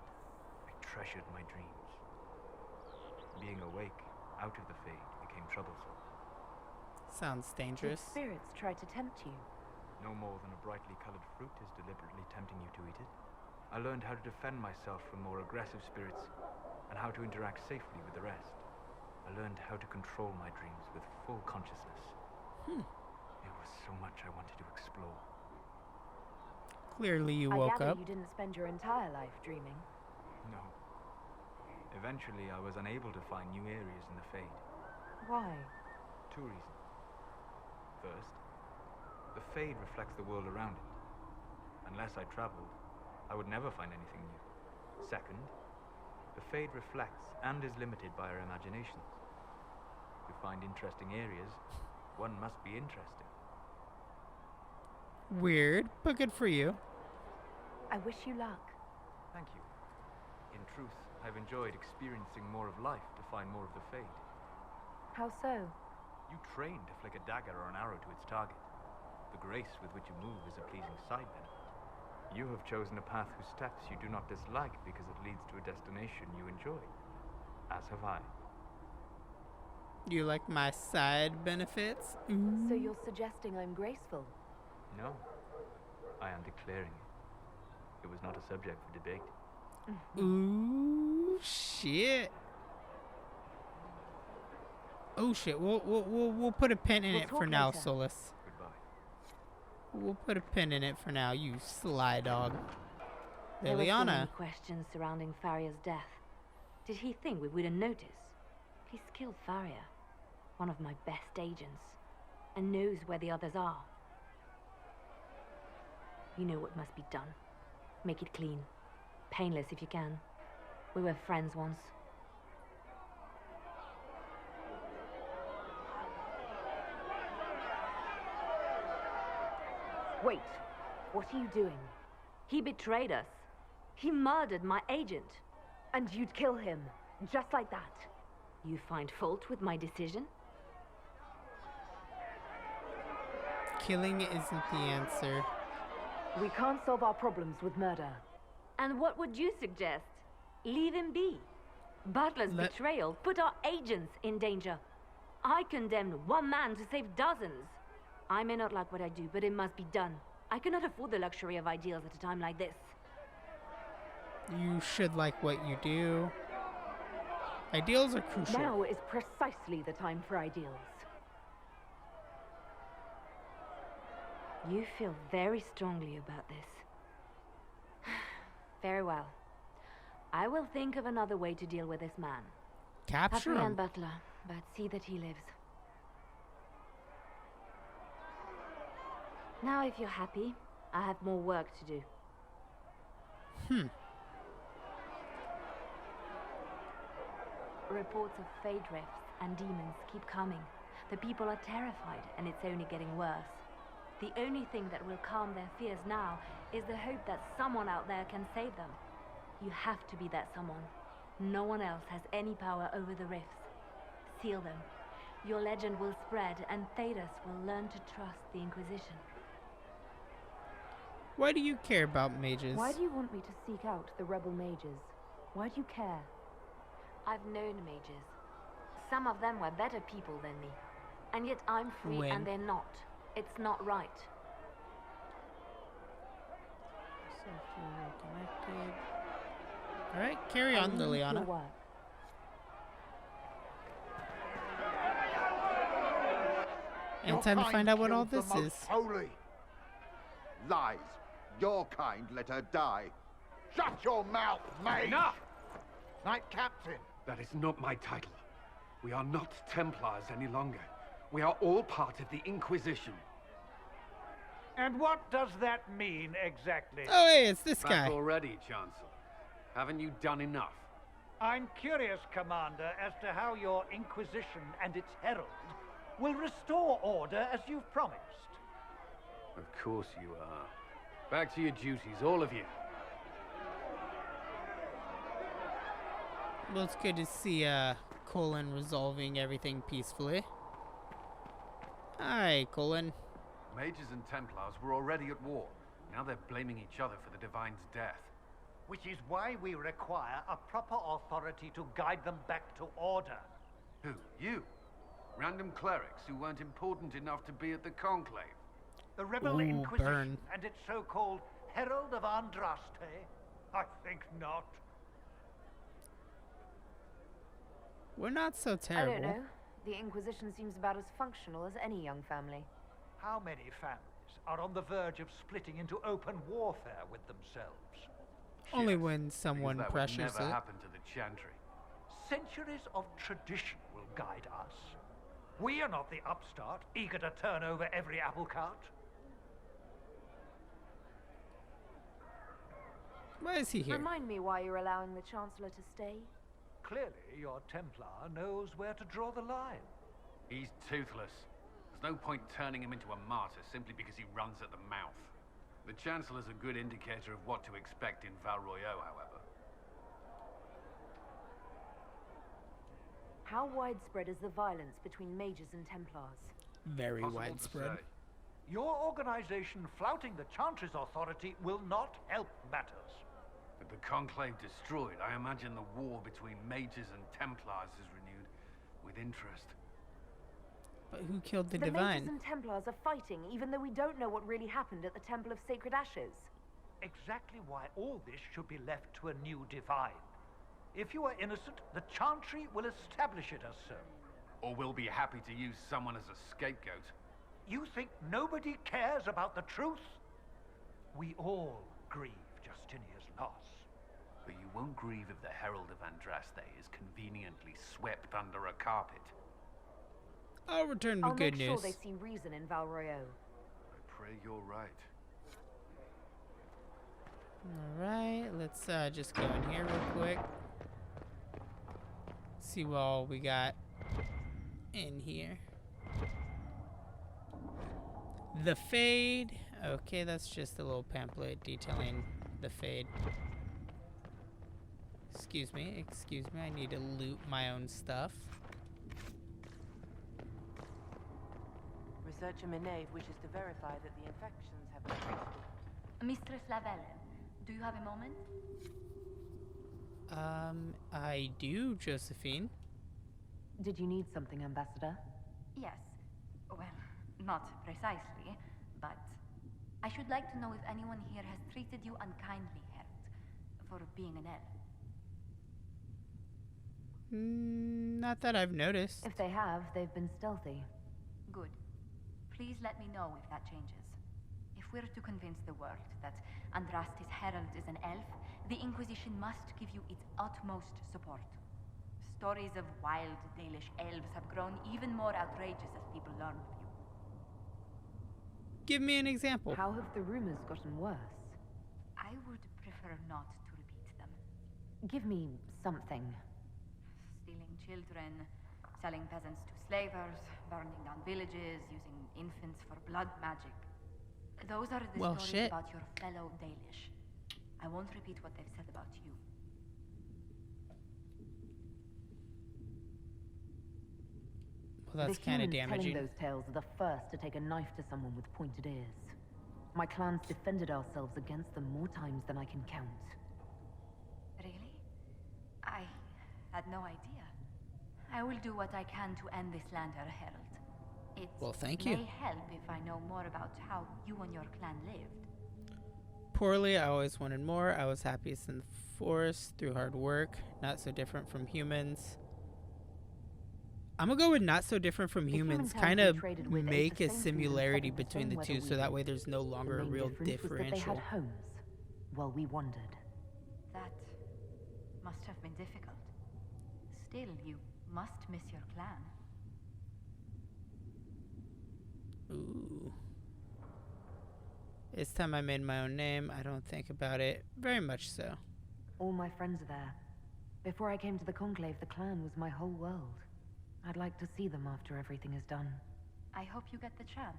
I treasured my dreams. Being awake, out of the Fade, became troublesome. Sounds Did dangerous. spirits try to tempt you? No more than a brightly colored fruit is deliberately tempting you to eat it. I learned how to defend myself from more aggressive spirits and how to interact safely with the rest. I learned how to control my dreams with full consciousness. There was so much I wanted to explore. Clearly you I woke gather up. you didn't spend your entire life dreaming. No. Eventually, I was unable to find new areas in the Fade. Why? Two reasons. First, the Fade reflects the world around it. Unless I traveled, I would never find anything new. Second, the Fade reflects and is limited by our imaginations. find interesting areas, one must be interesting. Weird, but good for you. I wish you luck. Thank you. In truth, I've enjoyed experiencing more of life to find more of the fade. How so? You train to flick a dagger or an arrow to its target. The grace with which you move is a pleasing side benefit. You have chosen a path whose steps you do not dislike because it leads to a destination you enjoy. As have I. You like my side benefits? So you're suggesting I'm graceful? No. I am declaring it. It was not a subject for debate. Ooh, shit. Oh shit. We'll put a pin in it for now, later. Solus. Goodbye. We'll put a pin in it for now, you sly dog. There were so many Ellana. questions surrounding Faria's death. Did he think we wouldn't notice? He's killed Faria, one of my best agents, and knows where the others are. You know what must be done. Make it clean. Painless if you can. We were friends once. Wait, what are you doing? He betrayed us. He murdered my agent. And you'd kill him, just like that. You find fault with my decision? Killing isn't the answer. We can't solve our problems with murder. And what would you suggest? Leave him be. Butler's betrayal put our agents in danger. I condemned one man to save dozens. I may not like what I do, but it must be done. I cannot afford the luxury of ideals at a time like this. You should like what you do. Ideals are crucial. Now is precisely the time for ideals. You feel very strongly about this. Very well. I will think of another way to deal with this man. Capture Happy him. and Butler, but see that he lives. Now, if you're happy, I have more work to do. Reports of Fade Rifts and demons keep coming. The people are terrified, and it's only getting worse. The only thing that will calm their fears now is the hope that someone out there can save them. You have to be that someone. No one else has any power over the rifts. Seal them. Your legend will spread, and Thedas will learn to trust the Inquisition. Why do you care about mages? Why do you want me to seek out the rebel mages? Why do you care? I've known mages. Some of them were better people than me. And yet I'm free When? and they're not. It's not right. Alright, carry on, Liliana. And time to find out what all this is. Holy lies. Your kind let her die. Shut your mouth, mate! Enough! Knight Captain. That is not my title. We are not Templars any longer. We are all part of the Inquisition. And what does that mean exactly? Oh, hey, it's this Back guy. already, Chancellor. Haven't you done enough? I'm curious, Commander, as to how your Inquisition and its herald will restore order as you've promised. Of course you are. Back to your duties, all of you. Well, it's good to see Colin resolving everything peacefully. Hi, Colin. Mages and Templars were already at war. Now they're blaming each other for the Divine's death. Which is why we require a proper authority to guide them back to order. Who? You? Random clerics who weren't important enough to be at the Conclave? The Rebel Ooh, Inquisition burn. and its so-called Herald of Andraste? I think not. We're not so terrible. I don't know. The Inquisition seems about as functional as any young family. How many families are on the verge of splitting into open warfare with themselves? Only when someone That pressures would never it. happen to the Chantry. Centuries of tradition will guide us. We are not the upstart, eager to turn over every apple cart. Why is he here? Remind me why you're allowing the Chancellor to stay. Clearly, your Templar knows where to draw the line. He's toothless. There's no point turning him into a martyr simply because he runs at the mouth. The Chancellor's a good indicator of what to expect in Val Royeaux, however. How widespread is the violence between mages and Templars? Very Possible to widespread. say. Your organization flouting the Chantry's authority will not help matters. With the Conclave destroyed, I imagine the war between mages and Templars is renewed with interest. But who killed the The Divine? mages and Templars are fighting, even though we don't know what really happened at the Temple of Sacred Ashes. Exactly why all this should be left to a new Divine. If you are innocent, the Chantry will establish it as so. Or we'll be happy to use someone as a scapegoat. You think nobody cares about the truth? We all grieve Justinia's loss. But you won't grieve if the Herald of Andraste is conveniently swept under a carpet. I'll return I'll with good make news. sure they see reason in Val Royeaux. I pray you're right. Alright, let's just go in here real quick. See what all we got in here. The Fade. Okay, that's just a little pamphlet detailing the Fade. Excuse me, I need to loot my own stuff. Researcher Minave wishes to verify that the infections have been treated. Mistress Lavelle, do you have a moment? I do, Josephine. Did you need something, Ambassador? Yes. Well, not precisely, but I should like to know if anyone here has treated you unkindly, Herald, for being an elf. Not that I've noticed. If they have, they've been stealthy. Good. Please let me know if that changes. If we're to convince the world that Andraste's herald is an elf, the Inquisition must give you its utmost support. Stories of wild Dalish elves have grown even more outrageous as people learn of you. Give me an example. How have the rumors gotten worse? I would prefer not to repeat them. Give me something. Stealing children, selling peasants to slavers, burning down villages, using infants for blood magic. Those are the Well, stories shit. about your fellow Dalish. I won't repeat what they've said about you. Well, that's The kind of humans damaging. telling those tales are the first to take a knife to someone with pointed ears. My clans defended ourselves against them more times than I can count. Really? I had no idea. I will do what I can to end this slander, Herald. It Well, thank you. may help if I know more about how you and your clan lived. Poorly, I always wanted more. I was happiest in the forest through hard work. Not so different from humans. I'm gonna go with not so different from humans. humans Kind we of traded with ate make the a same food and similarity suffered the between same the weather two, we so that did. way there's no longer The a main real difference was that they differential. had homes, while we wandered. That must have been difficult. Still, you must miss your clan. Ooh. It's time I made my own name. I don't think about it very much so. All my friends are there. Before I came to the Conclave, the clan was my whole world. I'd like to see them after everything is done. I hope you get the chance.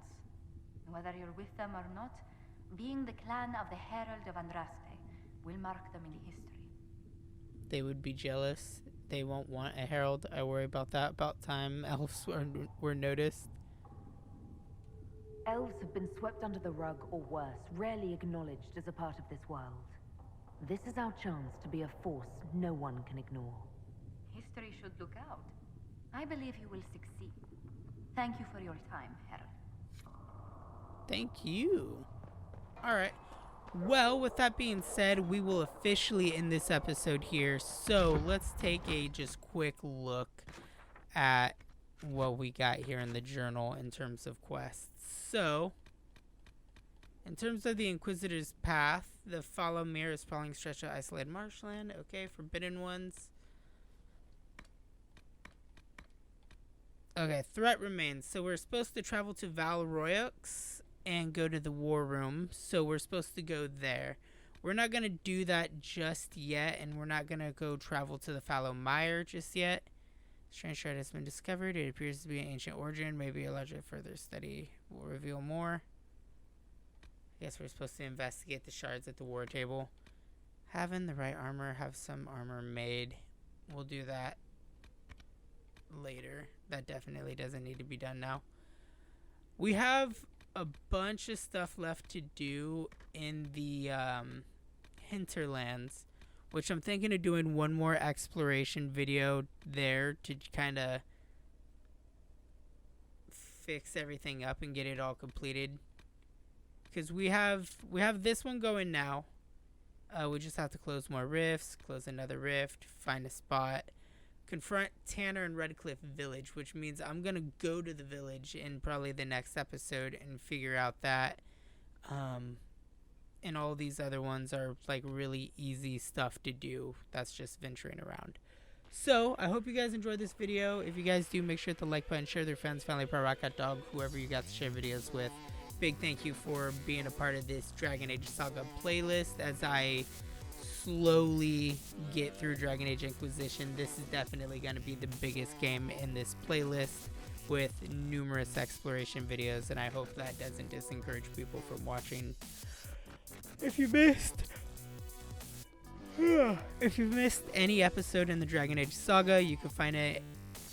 Whether you're with them or not, being the clan of the Herald of Andraste will mark them in history. They would be jealous. They won't want a herald. I worry about that. About time elves were noticed. Elves have been swept under the rug, or worse, rarely acknowledged as a part of this world. This is our chance to be a force no one can ignore. History should look out. I believe you will succeed. Thank you for your time, Herald. Thank you. Alright. Well, with that being said, we will officially end this episode here. So let's take a just quick look at what we got here in the journal in terms of quests. So, in terms of the Inquisitor's Path, the Follow Mirror sprawling stretch of isolated marshland. Okay, Forbidden Ones. Okay, threat remains. So we're supposed to travel to Val Royeaux and go to the War Room. So we're supposed to go there. We're not going to do that just yet, and we're not going to go travel to the Fallow Mire just yet. Strange shard has been discovered. It appears to be an ancient origin. Maybe a larger further study will reveal more. I guess we're supposed to investigate the shards at the war table. Having the right armor, have some armor made. We'll do that later. That definitely doesn't need to be done now. We have a bunch of stuff left to do in the Hinterlands, which I'm thinking of doing one more exploration video there to kind of fix everything up and get it all completed. Because we have this one going now. We just have to close more rifts, close another rift, find a spot, confront Tanner and Redcliffe Village, which means I'm going to go to the village in probably the next episode and figure out that. And all these other ones are like really easy stuff to do. That's just venturing around. So, I hope you guys enjoyed this video. If you guys do, make sure to like button, share with your friends, family, pro, rock, cat, dog, whoever you got to share videos with. Big thank you for being a part of this Dragon Age Saga playlist. As I slowly get through Dragon Age Inquisition, this is definitely going to be the biggest game in this playlist with numerous exploration videos, and I hope that doesn't discourage people from watching. If you missed any episode in the Dragon Age Saga, you can find a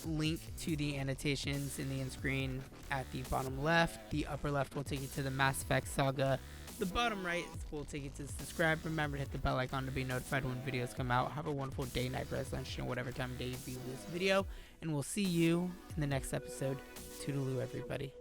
link to the annotations in the end screen at the bottom left. The upper left will take you to the Mass Effect Saga. The bottom right will take you to subscribe. Remember to hit the bell icon to be notified when videos come out. Have a wonderful day, night, rest, lunch, and whatever time of day you view this video. And we'll see you in the next episode. Toodaloo, everybody.